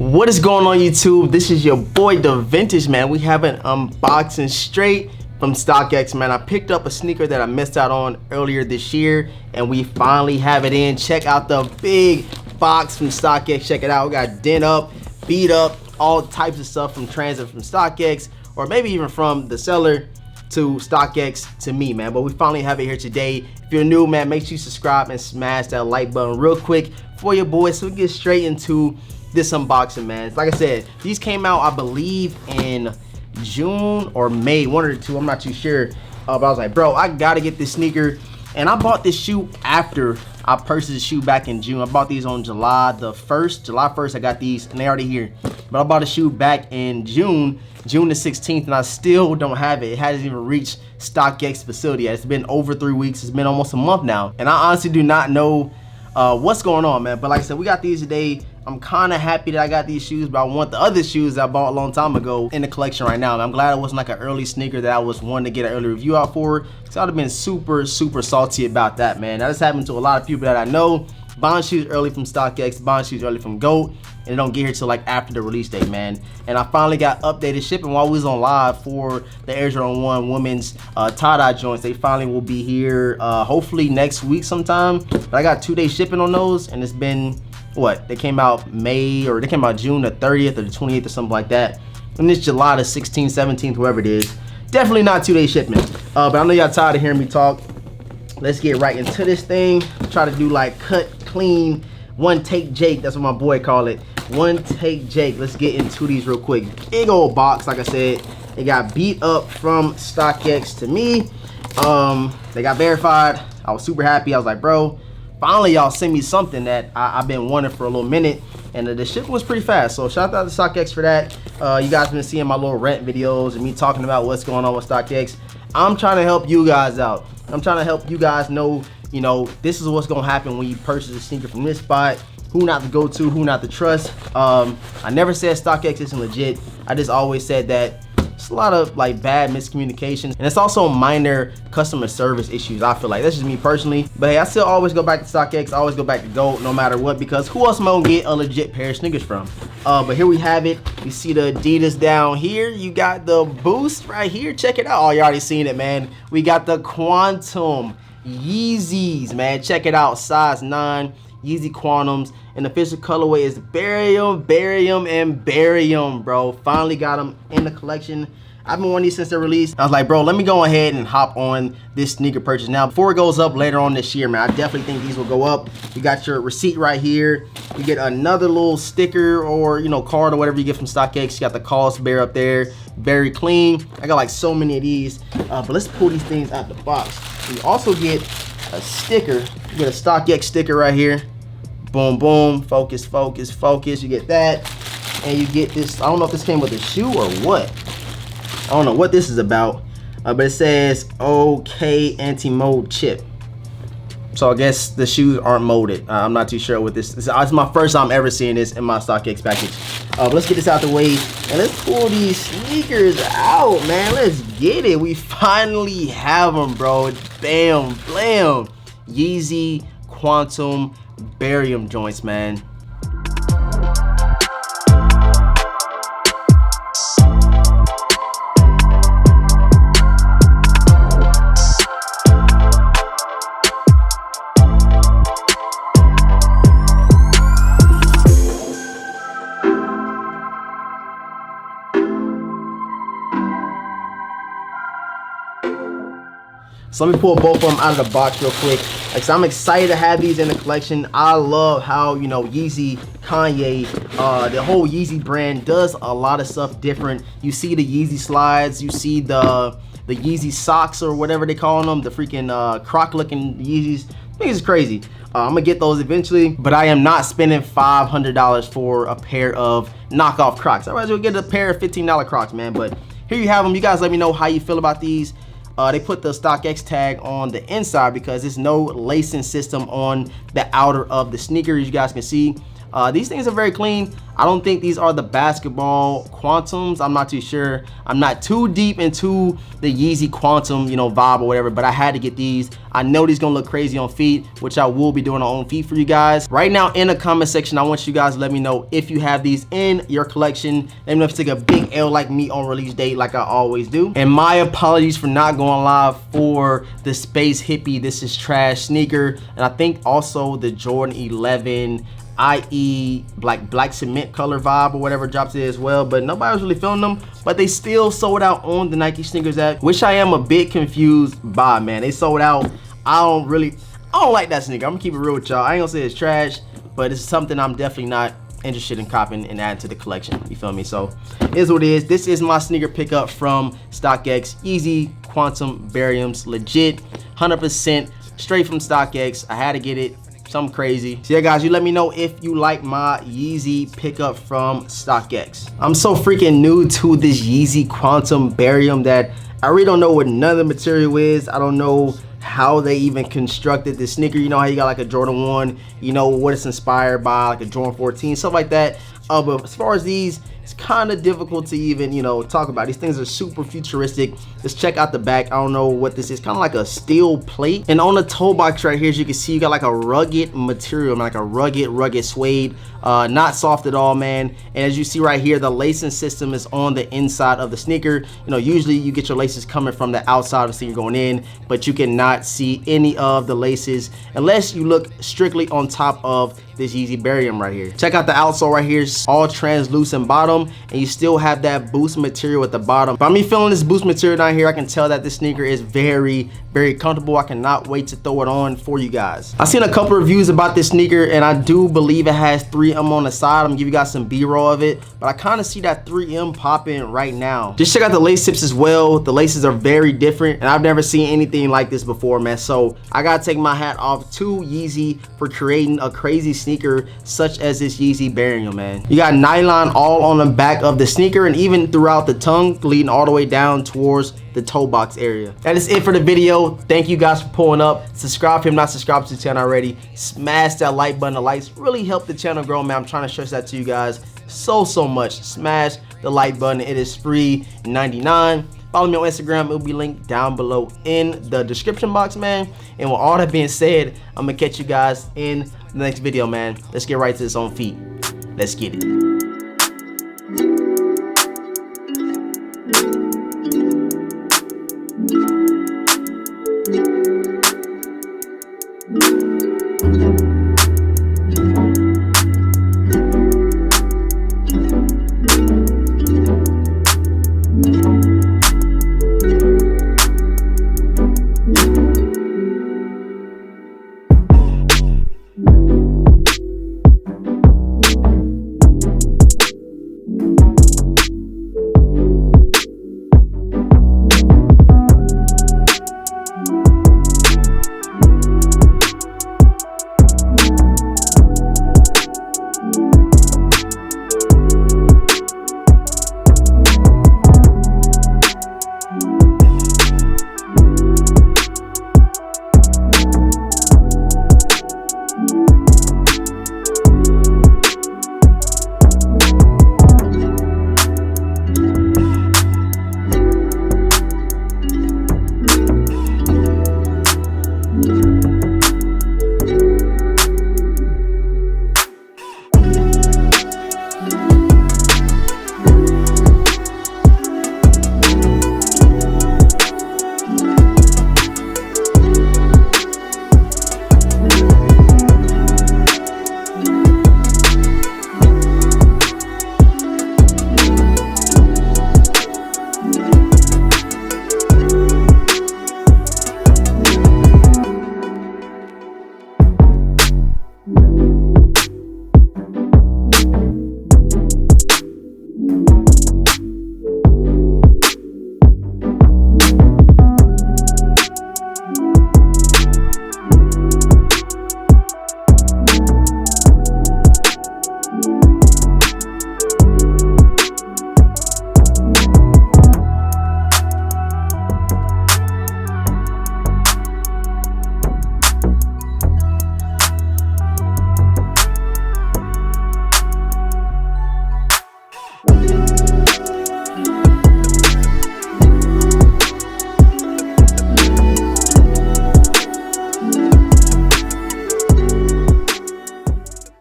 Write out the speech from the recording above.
What is going on YouTube? This is your boy DeVintage, man. We have an unboxing straight from StockX, man. I picked up a sneaker that I missed out on earlier this year, and we finally have it in. Check out the big box from StockX. Check it out. We got dent up, beat up, all types of stuff from transit from StockX, or maybe even from the seller to StockX to me, man. But we finally have it here today. If you're new, man, make sure you subscribe and smash that like button real quick for your boy, so we get straight into this unboxing, man. Like I said, these came out, I believe, in June or May, one or two, I'm not too sure. But I was like, bro, I gotta get this sneaker. And I bought this shoe after I purchased the shoe back in June. I bought these on July 1st. I got these and they already here. But I bought a shoe back in June the 16th, and I still don't have it. It hasn't even reached StockX facility yet. It's been over 3 weeks. It's been almost a month now. And I honestly do not know what's going on, man. But like I said, we got these today. I'm kind of happy that I got these shoes, but I want the other shoes that I bought a long time ago in the collection right now. And I'm glad it wasn't like an early sneaker that I was wanting to get an early review out for, because I would have been super salty about that, man. That has happened to a lot of people that I know. Buying shoes early from StockX, buying shoes early from GOAT, and it don't get here till like after the release date, man. And I finally got updated shipping while we was on live for the Air Jordan 1 women's tie-dye joints. They finally will be here hopefully next week sometime. But I got 2-day shipping on those, and it's been, what, they came out June the 30th or the 28th or something like that. And it's July the 16th, 17th, whoever it is. Definitely not 2-day shipment. But I know y'all tired of hearing me talk. Let's get right into this thing. Try to do like cut, clean, one take Jake. That's what my boy call it. One take Jake. Let's get into these real quick. Big old box, like I said. It got beat up from StockX to me. They got verified. I was super happy. I was like, bro, finally y'all send me something that I've been wanting for a little minute. And the shipping was pretty fast. So shout out to StockX for that. You guys been seeing my little rant videos and me talking about what's going on with StockX. I'm trying to help you guys out. I'm trying to help you guys know, you know, this is what's gonna happen when you purchase a sneaker from this spot. Who not to go to, who not to trust. I never said StockX isn't legit. I just always said that it's a lot of like bad miscommunications, and it's also minor customer service issues. I feel like that's just me personally, but hey, I still always go back to StockX. I always go back to GOAT no matter what, because who else am I gonna get a legit pair of sneakers from? But here we have it. You see the Adidas down here. You got the Boost right here. Check it out. Oh, you already seen it, man. We got the Quantum Yeezys, man. Check it out. Size 9 Yeezy Quantums, and the official colorway is Barium, and Barium, bro. Finally got them in the collection. I've been wanting these since they're released. I was like, bro, let me go ahead and hop on this sneaker purchase now before it goes up later on this year, man. I definitely think these will go up. You got your receipt right here. You get another little sticker or, you know, card or whatever you get from StockX. You got the cost bear up there, very clean. I got like so many of these, but let's pull these things out the box. You also get a sticker. You get a StockX sticker right here. Boom, boom, focus, focus, focus. You get that, and you get this. I don't know if this came with a shoe or what. I don't know what this is about, but it says OK anti-mold chip. So I guess the shoes aren't molded. I'm not too sure what this is. It's my first time ever seeing this in my StockX package. But let's get this out the way, and let's pull these sneakers out, man. Let's get it. We finally have them, bro. Bam, blam. Yeezy Quantum Barium joints, man. So let me pull both of them out of the box real quick. Like, so I'm excited to have these in the collection. I love how, you know, Yeezy, Kanye, the whole Yeezy brand does a lot of stuff different. You see the Yeezy slides, you see the Yeezy socks or whatever they call them, the freaking croc looking Yeezys. I think it's crazy. I'm gonna get those eventually, but I am not spending $500 for a pair of knockoff Crocs. Otherwise, we'll get a pair of $15 Crocs, man. But here you have them. You guys let me know how you feel about these. They put the StockX tag on the inside because there's no lacing system on the outer of the sneaker, as you guys can see. These things are very clean. I don't think these are the basketball quantums. I'm not too sure. I'm not too deep into the Yeezy quantum, you know, vibe or whatever, but I had to get these. I know these gonna look crazy on feet, which I will be doing on feet for you guys. Right now in the comment section, I want you guys to let me know if you have these in your collection. Let me know if you take a big L like me on release date, like I always do. And my apologies for not going live for the Space Hippie This Is Trash sneaker, and I think also the Jordan 11 IE black cement color vibe or whatever drops it as well, but nobody was really feeling them. But they still sold out on the Nike Sneakers app, which I am a bit confused by, man. They sold out. I don't like that sneaker. I'm gonna keep it real with y'all. I ain't gonna say it's trash, but it's something I'm definitely not interested in copying and adding to the collection. You feel me? So it is what it is. This is my sneaker pickup from StockX. Yeezy Quantum Bariums, legit 100% straight from StockX. I had to get it. Something crazy. So yeah, guys, you let me know if you like my Yeezy pickup from StockX. I'm so freaking new to this Yeezy Quantum Barium that I really don't know what none of the material is. I don't know how they even constructed this sneaker. You know how you got like a Jordan 1, you know what it's inspired by, like a Jordan 14, stuff like that. But as far as these, it's kind of difficult to even, you know, talk about. These things are super futuristic. Let's check out the back. I don't know what this is. Kind of like a steel plate. And on the toe box right here, as you can see, you got like a rugged material, like a rugged suede. Not soft at all, man. And as you see right here, the lacing system is on the inside of the sneaker. You know, usually you get your laces coming from the outside of the sneaker going in, but you cannot see any of the laces unless you look strictly on top of this Yeezy Barium right here. Check out the outsole right here. It's all translucent bottom, and you still have that boost material at the bottom. By me feeling this boost material down here, I can tell that this sneaker is very comfortable. I cannot wait to throw it on for you guys. I've seen a couple reviews about this sneaker, and I do believe it has 3M on the side. I'm gonna give you guys some B-roll of it, but I kind of see that 3M popping right now. Just check out the lace tips as well. The laces are very different, and I've never seen anything like this before, man. So I gotta take my hat off to Yeezy for creating a crazy sneaker such as this Yeezy Barium, man. You got nylon all on the back of the sneaker and even throughout the tongue, leading all the way down towards the toe box area. That is it for the video. Thank you guys for pulling up. Subscribe if you're not subscribed to the channel already. Smash that like button. The likes really help the channel grow, man. I'm trying to stress that to you guys so much. Smash the like button. It is free $99. Follow me on Instagram. It will be linked down below in the description box, man. And with all that being said, I'm gonna catch you guys in the next video, man. Let's get right to this on feet. Let's get it.